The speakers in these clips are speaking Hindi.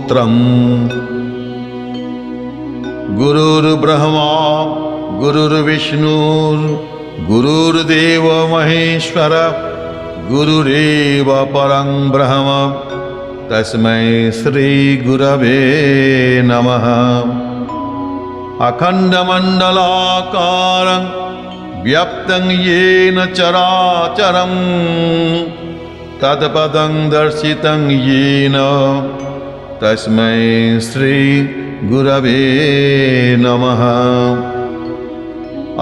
स्तोत्रम्। गुरुर्ब्रह्मा गुरुर्विष्णुर्गुरुर्देव महेश्वर गुरुरेव परं ब्रह्म तस्मै श्री गुरवे नमः। अखण्डमण्डलाकारं व्याप्तं येन चराचरं तत्पदं दर्शितं येन तस्मै श्री गुरवे नमः।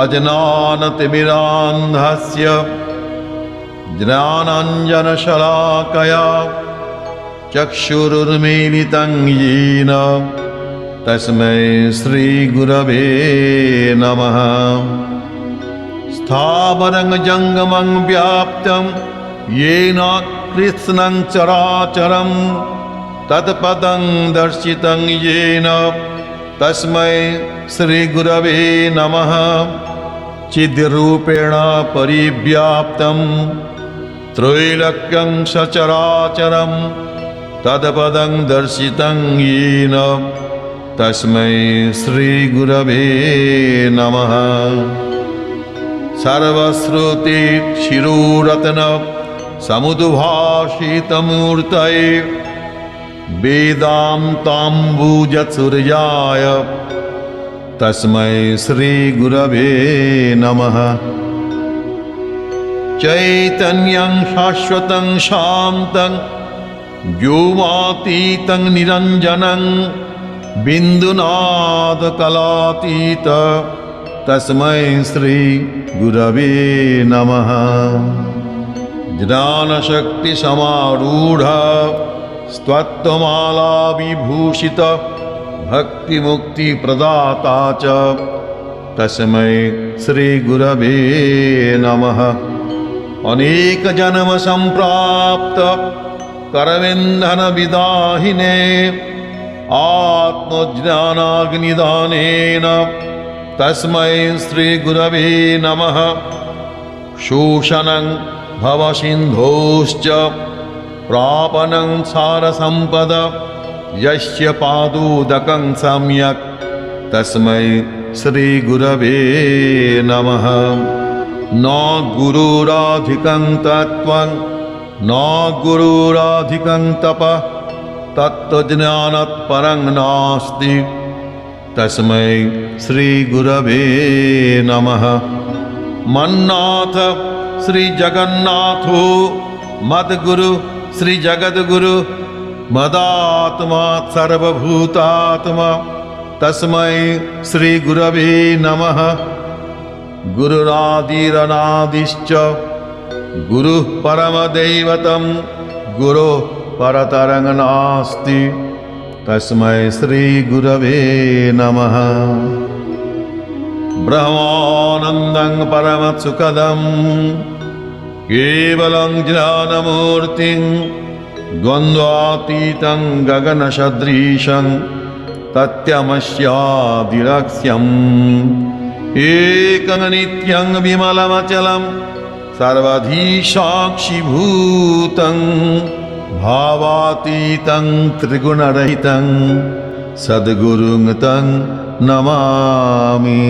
अज्ञानतिमिरान्धस्य ज्ञानाञ्जनशलाकया चक्षुरुन्मीलितं येन तस्मै श्रीगुरवे नमः। स्थावरं जङ्गमं व्याप्तं येन कृत्स्नं चराचरं तत्पदं दर्शितं येन तस्मै श्रीगुरवे नमः। चिद्रूपेण परिव्याप्तं त्रैलोक्यं सचराचरं तत्पदं दर्शितं येन तस्मै श्रीगुरवे नमः। सर्वश्रुति शिरोरत्न समुद्भाषितमूर्तये वेदान्ताम्बुजसूर्याय तस्मै श्रीगुरवे नमः। चैतन्यं शाश्वतं शान्तं व्योमातीतं निरञ्जनं बिन्दुनादकलातीत तस्मै श्रीगुरवे नमः। ज्ञानशक्तिसमारूढ स्तवत्वमाला विभूषित भक्तिमुक्तिप्रदाता च तस्मै श्रीगुरवे नमः। अनेकजन्म सम्प्राप्त करवेन्धनविदाहिने आत्मज्ञानाग्निदानेन तस्मै श्रीगुरवे नमः। शोषणं भवसिन्धोश्च प्रापनं सारसम्पद यस्य पादोदकं सम्यक् तस्मै श्रीगुरवे नमः। न गुरुराधिकं तत्त्वं न गुरुराधिकं तपः तत्त्वज्ञानात् परं नास्ति तस्मै श्रीगुरवे नमः। मन्नाथ श्रीजगन्नाथो मद्गुरु श्रीजगद्गुरु मदात्मा सर्वभूतात्मा तस्मै श्रीगुरवे नमः। गुरुरादिरनादिश्च गुरुः परमदैवतं गुरोः परतरं नास्ति तस्मै श्रीगुरवे नमः। ब्रह्मानन्दं परमसुखदं केवलं ज्ञानमूर्तिं द्वन्द्वातीतं गगनसदृशं तत्त्वमस्यादिलक्ष्यम् एकं नित्यं विमलमचलं सर्वधी साक्षिभूतं भावातीतं त्रिगुणरहितं सद्गुरुं तं नमामि।